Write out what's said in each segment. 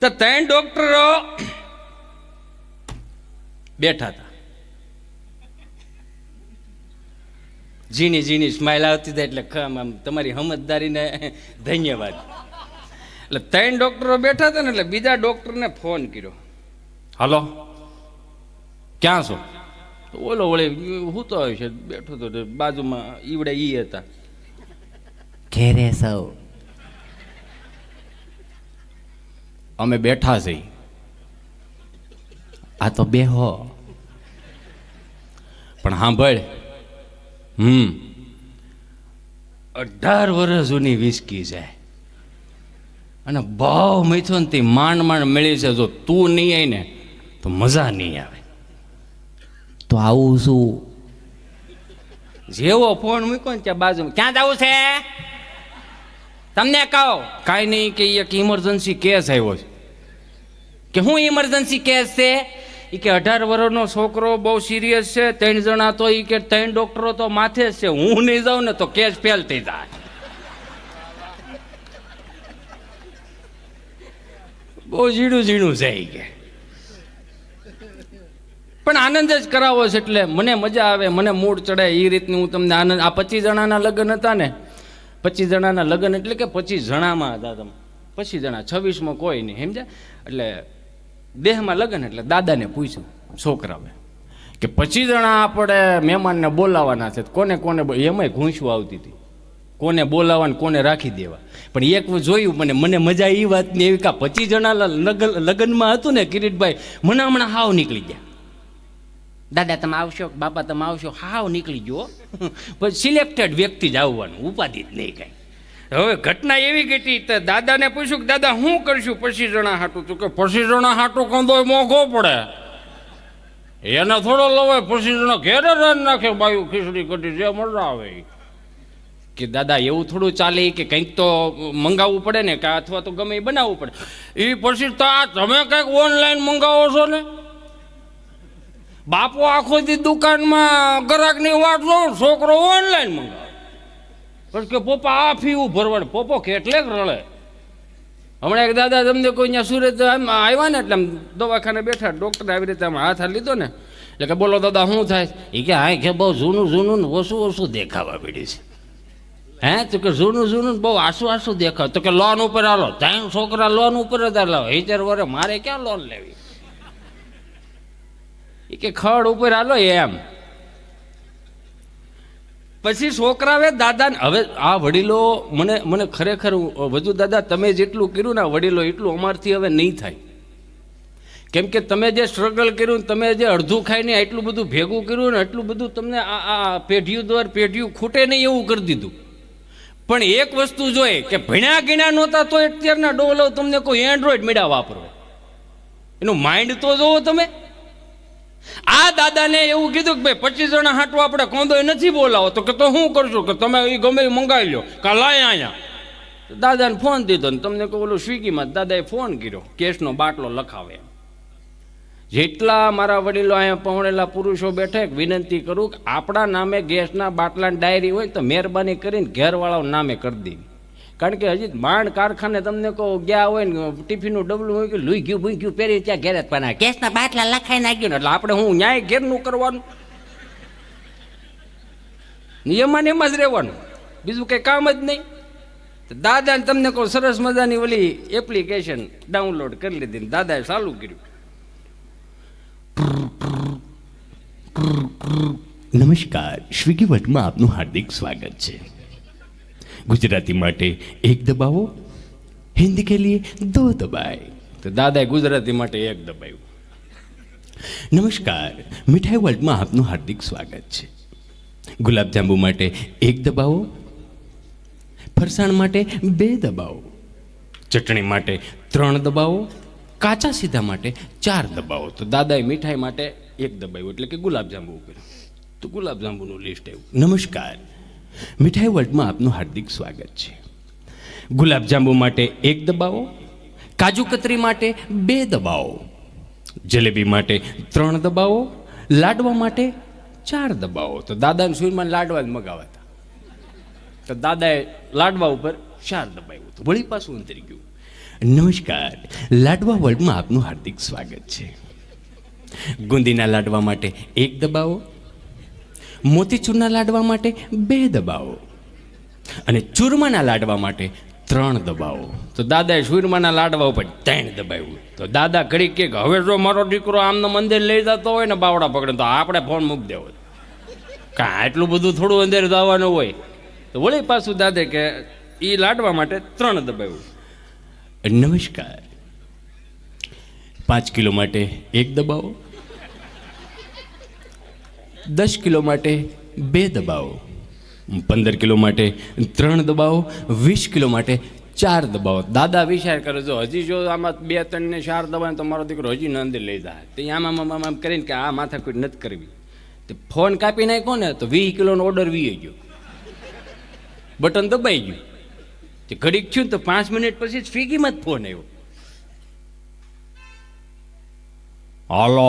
તો ત્રણ ડોક્ટરો બેઠા હતા. ઝીણી ઝીણી સ્માઇલ આવતી હતી એટલે તમારી સમજદારીને ધન્યવાદ. એટલે ત્રણ ડોક્ટરો બેઠા હતા ને એટલે બીજા ડોક્ટરને ફોન કર્યો. હાલો, ક્યાં છો? ઓલો વળે હું તો આવ્યું છે, બેઠો હતો બાજુમાં ઈવડે ઈ હતા. ઘેરે સૌ અમે બેઠા છીએ. આ તો બેહો પણ સાંભળ, 18 વર્ષ જૂની વિસ્કી છે અને ભાવ મીઠો ને તે માંડ માંડ મળી છે. જો તું નહીં આવી ને તો મજા નહીં આવે. તો આવું શું? જેવો ફોન મૂક્યો ને ત્યાં બાજુ, ક્યાં જવું છે તમને કહો? કાંઈ નહીં કે એક ઇમરજન્સી કેસ આવ્યો છે. કે શું ઇમરજન્સી કેસ છે? એ કે 18 વર્ષનો છોકરો બહુ સિરિયસ છે, 3 જણા તો એ કે 3 ડોક્ટરો તો માથે જ છે, હું નહીં જાઉં ને તો કેસ ફેલ થઈ જાય. બહુ ઝીણું ઝીણું છે એ કે, પણ આનંદ જ કરાવો છે એટલે મને મજા આવે, મને મૂડ ચડે એ રીતનું હું તમને આનંદ. આ 25 જણાના લગ્ન હતા ને, 25 જણાના લગ્ન એટલે કે 25 જણામાં હતા તમે, 25 જણા, 26માં કોઈ નહીં, સમજ્યા? એટલે દેહમાં લગ્ન એટલે દાદાને પૂછ્યું છોકરાએ કે 25 જણા આપણે મહેમાનને બોલાવવાના છે, કોને કોને? એમાંય ઘૂંસવું આવતી હતી, કોને બોલાવવા કોને રાખી દેવા. પણ એક જોયું, મને મજા એ વાતની એવી કે 25 જણા લગ્નમાં હતું ને કિરીટભાઈ, મને હમણાં હાવ નીકળી ગયા. દાદા તમે આવશો, બાપા તમે આવશો, હાવ નીકળી ગયો. પછી સિલેક્ટેડ વ્યક્તિ જ આવવાનું, ઉપાધિ જ નહીં કાંઈ. હવે ઘટના એવી ઘટી તો દાદાને પૂછ્યું કે દાદા શું કરશું 25 જણા હાટું? તો કે 25 જણા હાટું કંદોય મોંઘો પડે, એને થોડો લવાય. 25 જણા ઘેરે રાન નાખે, બાયું ખીચડી કઢી જે મજા આવે. કે દાદા એવું થોડું ચાલે કે કંઈક તો મંગાવવું પડે ને, કે અથવા તો ગમે એ બનાવવું પડે. એ પછી તો આ તમે કંઈક ઓનલાઈન મંગાવો છો ને? બાપો આખો દી દુકાનમાં ગ્રાહકની વાટ જો, છોકરો ઓનલાઈન મંગાવે. પછી કે પપ્પા આ ફી ભરવાનું. પપ્પો કેટલેક રળે. હમણાં એક દાદા તમને કોઈ અહીંયા સુરત આવ્યા ને એટલે દવાખાને બેઠા, ડૉક્ટરે આવી રીતે હાથ લીધો ને એટલે કે બોલો દાદા શું થાય? એ કે હા કે બહુ જૂનું ને ઓછું દેખાવા પડી છે. હે? તો કે જૂનું બહુ આસું દેખાવ. તો કે લોન ઉપર હાલો, 3 છોકરા લોન ઉપર જ હાલો, 70 વર્ષે મારે ક્યાં લોન લેવી? એ કે ખડ ઉપર હાલો એમ. પછી છોકરાએ દાદાને, હવે આ વડીલો મને ખરેખર વધુ દાદા તમે જેટલું કર્યું ને વડીલો એટલું અમારથી હવે નહીં થાય. કેમ કે તમે જે સ્ટ્રગલ કર્યું, તમે જે અડધું ખાઈને એટલું બધું ભેગું કર્યું ને એટલું બધું તમને આ પેઢીઓ દ્વારા પેઢીઓ ખૂટે નહીં એવું કરી દીધું. પણ એક વસ્તુ જોઈએ કે ભણ્યા ગણ્યા નહોતા તો અત્યારના ડોલો તમને કોઈ એન્ડ્રોઈડ મીડા વાપરો, એનું માઇન્ડ તો જોવો તમે. આ દાદાને એવું કીધું કે ભાઈ 25 જણા હાટું આપણે કોંદોય નથી બોલાવો. તો કે તો શું કરશું? કે તમે એ ગમે એ મંગાવી લો, કા લાય અહીંયા. દાદાને ફોન દીધો ને તમને કહું ઓલું સ્વિગીમાં દાદાએ ફોન કર્યો, કેસનો બાટલો લખાવે. જેટલા મારા વડીલો અહીંયા પહોંચેલા પુરુષો બેઠે, વિનંતી કરું કે આપણા નામે ગેસના બાટલાની ડાયરી હોય તો મહેરબાની કરીને ઘેરવાળાઓ નામે કરી દેવી. કારણ કે હજી માંડ કારખાને તમને કહો ગયા હોય ને ટિફિનનું ડબલું હોય કે લુઈ ગયું ભૂઈ ગયું પહેરી ત્યાં ઘેર જ પણ ગેસના બાટલા લખાઈ નાખ્યું ને એટલે આપણે હું ન્યાય ઘેરનું કરવાનું, નિયમમાં ને એમાં જ રહેવાનું, બીજું કંઈ કામ જ નહીં. દાદાને તમને કહું સરસ મજાની ઓલી એપ્લિકેશન ડાઉનલોડ કરી લીધી ને દાદાએ ચાલુ કર્યું. નમસ્કાર, સ્વિગી વર્લ્ડમાં આપનું હાર્દિક સ્વાગત છે. ગુજરાતી માટે 1 દબાવો, હિન્દી કે લીએ 2 દબાए. તો દાદાએ ગુજરાતી માટે 1 દબાવ્યું. નમસ્કાર, મીઠાઈ વર્લ્ડમાં આપનું હાર્દિક સ્વાગત છે. ગુલાબજાંબુ માટે 1 દબાવો, ફરસાણ માટે 2 દબાવો, ચટણી માટે 3 દબાવો, કાચા સીધા માટે 4 દબાવો. તો દાદાએ મીઠાઈ માટે 1 દબાવ્યું એટલે કે ગુલાબજાંબુ કર્યું. તો ગુલાબજાંબુનું લિસ્ટ આવ્યું. નમસ્કાર, મીઠાઈ વર્લ્ડમાં આપનું હાર્દિક સ્વાગત છે. ગુલાબજાંબુ માટે 1 દબાવો, કાજુ કતરી માટે 2 દબાવો, જલેબી માટે 3 દબાવો, લાડવા માટે 4 દબાવો. તો દાદાને સુરમાં લાડવા જ મગાવાતા. તો દાદાએ લાડવા ઉપર 4 દબાવ્યું. તો વળી પાછું અંતરી ગયું. નમસ્કાર, લાડવા વર્લ્ડમાં આપનું હાર્દિક સ્વાગત છે. ગુંદીના લાડવા માટે 1 દબાવો, મોતીચૂરના લાડવા માટે 2 દબાવો અને ચૂરમાના લાડવા માટે 3 દબાવો. તો દાદાએ ચૂરમાના લાડવા ઉપર 3 દબાવ્યું. તો દાદા ઘડી કે હવે જો મારો દીકરો આમનો મંદિર લઈ જતો હોય ને બાવડા પકડે તો આપણે ફોન મૂકી દેવો. કાં એટલું બધું થોડું અંદર જવાનું હોય. તો વળી પાછું દાદે કે એ લાડવા માટે 3 દબાવ્યું. નમસ્કાર, 5 કિલો માટે 1 દબાવો, 10 કિલો માટે 2 દબાવો, 15 કિલો માટે 3 દબાવો, 20 કિલો માટે 4 દબાવો. દાદા વિચાર કરે જો હજી જો આમાં 2, 3 ને 4 દબાવે તો મારો દીકરો હજી અંદર લઈ જાય. તે આમ કરીને કે આ માથા કોઈ નથી કરવી. તે ફોન કાપી નાખ્યો ને તો 20 કિલોનો ઓર્ડર વી ગયો, બટન દબાઈ ગયું. તે ઘડીક થયું તો 5 મિનિટ પછી સ્વિગીમાં જ ફોન આવ્યો. હાલો,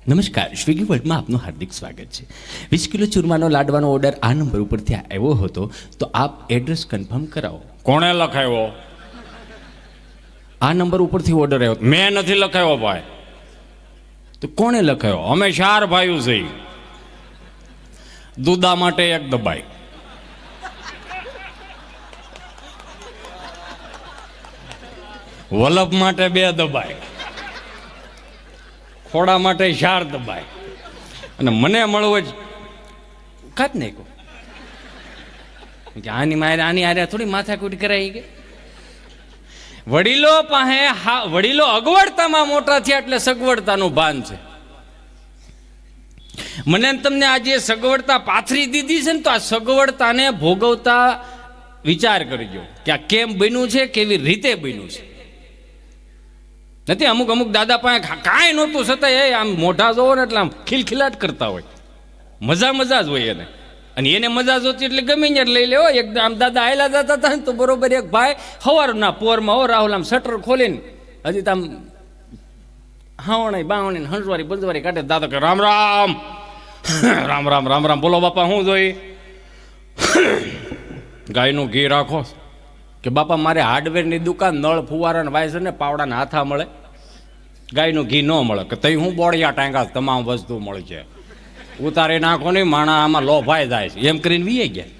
નમસ્કાર, સ્વિગી વર્લ્ડમાં આપનું હાર્દિક સ્વાગત છે. 20 કિલો ચૂરમાનો લાડવાનો ઓર્ડર આ નંબર ઉપરથી આવ્યો હતો, તો આપ એડ્રેસ કન્ફર્મ કરાવો. કોણે લખાયો? આ નંબર ઉપરથી ઓર્ડર આવ્યો. મેં નથી લખાયો ભાઈ. તો કોણે લખાયો? અમે 4 ભાઈઓ છીએ. દૂધા માટે 1 દબાઈ, વલ્લભ માટે 2 દબાઈ, ખોડા માટે 4 દબાઈ અને મને મળવો જ કાપ નાખ્યો. કે આની આરે થોડી માથાકૂટ કરાઈ ગઈ. વડીલો પાસે વડીલો અગવડતામાં મોટા થયા એટલે સગવડતાનું ભાન છે. મને તમને આજે સગવડતા પાથરી દીધી છે ને તો આ સગવડતાને ભોગવતા વિચાર કરજો કે આ કેમ બન્યું છે, કેવી રીતે બન્યું છે. નથી અમુક દાદા પાસે કાંઈ નહોતું છતાં એ આમ મોઢા જોવો ને એટલે આમ ખિલખિલાટ કરતા હોય. મજા જ હોય એને. અને એને મજા જોતી એટલે ગમે ત્યાં લઈ લેવો. એકદમ આમ દાદા આયલા જતા હતા ને તો બરોબર એક ભાઈ સવારના પોરમાં હો રાહુલ આમ શટર ખોલીને હજી તો આમ હાવણી બાવણી હંસવારી બંજવારી કાઢે. દાદા કે રામ રામ રામ રામ રામ રામ બોલો બાપા. શું જોઈ? ગાયનું ઘી રાખો. કે બાપા મારે હાર્ડવેરની દુકાન, નળ ફુવારા વાયસર ને પાવડાના હાથા મળે, ગાયનું ઘી ન મળે. કે તઈ હું બોળિયા ટાંગા તમામ વસ્તુ મળે છે, ઉતારી નાખો નહીં માણા આમાં લોભાઈ જાય છે એમ કરીને વીએ ગયા.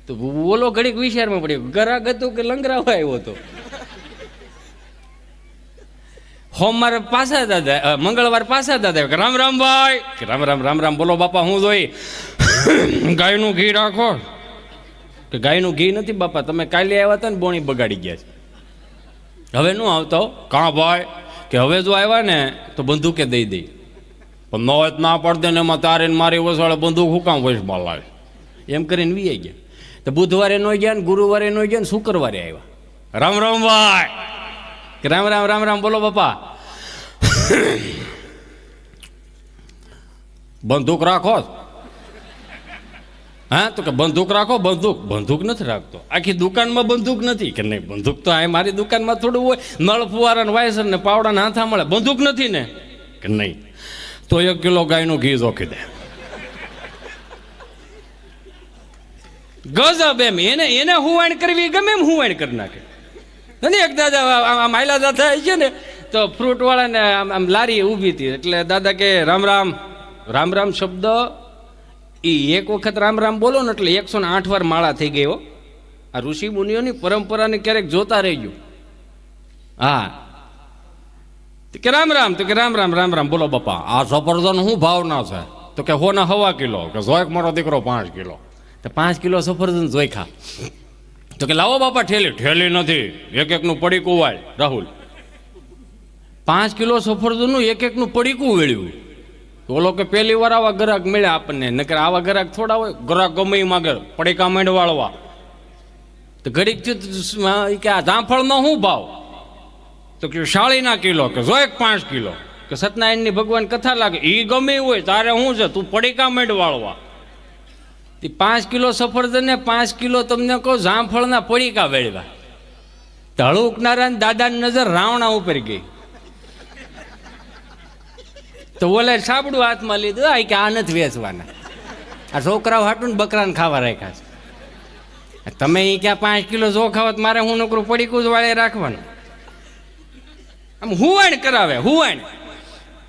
તો બોલો ઘડીક વિચારમાં પડ્યો ગરાગ હતું કે લંગરાવા આવ્યો હતો. સોમવારે પાછા દાદા, મંગળવાર પાછા દાદા કે રામ રામ ભાઈ. કે રામ રામ રામ રામ બોલો બાપા. હું જોઈ? ગાયનું ઘી રાખો. કે ગાયનું ઘી નથી બાપા, તમે કાલે આવ્યા હતા ને બોણી બગાડી ગયા છે, હવે નું આવતો. કાં ભાઈ? કે હવે જો આવ્યા ને તો બંદૂકે દઈ દઈ. પણ નો ના પડદે ને એમાં તારે મારી વસાડે બંદૂક હું કામ વૈશમાં લાવે એમ કરીને વી ગયા. તો બુધવારે નો ગયા ને ગુરુવારે નો ગયા ને શુક્રવારે આવ્યા. રામ રામ ભાઈ. કે રામ રામ રામ રામ બોલો બાપા. બંદૂક રાખો. હા તો કે બંદૂક રાખો. બંદૂક નથી રાખતો. આખી દુકાનમાં બંદૂક નથી. કે નહીં બંદૂક તો આ મારી દુકાનમાં થોડું હોય, નળ ફુવારા ને વાયસર ને પાવડા ને હાથા મળે. બંદૂક નથી ને? કે નહીં. તો 1 કિલો ગાયનું ઘી જોખી દે. ગજબ એમ. એને હુવાણ કરવી ગમે એમ હુવાણ કરી નાખે. નથી એક દાદા માયલા દાદા છે ને તો ફ્રૂટ વાળાને આમ લારી ઊભી હતી એટલે દાદા કે રામ રામ. રામ રામ શબ્દ એ એક વખત રામ રામ બોલો ને એટલે 108 વાર માળા થઈ ગઈ હો. આ ઋષિ મુનિઓની પરંપરાને ક્યારેક જોતા રહેજો. હા કે રામ રામ. તો કે રામ રામ રામ રામ બોલો બાપા. આ સફરજન શું ભાવના છે? તો કે 1.25 કિલો. કે જોઈક મારો દીકરો 5 કિલો. તો 5 કિલો સફરજન જોઈ ખા. તો કે લાવો બાપા ઠેલી નથી, એક નું પડીકું વાળ. રાહુલ 5 કિલો સફરજનનું એક પડીકું વેળ્યું. ઓલો કે પહેલી વાર આવા ગ્રાહક મળ્યા આપણને, નકર આવા ગ્રાહક થોડા હોય. ગ્રાહક ગમે એ માગે પડીકા માંડ વાળવા. તો ઘડીક થયું કે આ જામફળનો શું ભાવ? તો કે 40 કિલો. કે જો 5 કિલો. કે સત્યનારાયણની ભગવાન કથા લાગે એ ગમે હોય તારે શું છે, તું પડીકા માંડ વાળવા. 5 કિલો સફરજન ને 5 કિલો તમને કહો જામફળના પડીકા વેળવા. તળુકનારા દાદાની નજર રાવણા ઉપર ગઈ. તો ઓલે સાબડું હાથમાં લીધું. કે આ નથી વેચવાના, આ છોકરાઓ હાટું ને બકરાને ખાવા રાખ્યા છે. તમે એ ક્યાં 5 કિલો જો ખાવત મારે હું નોકરું પડીકું જ વાળે રાખવાનું. આમ હુવાણ કરાવે હુવાણ.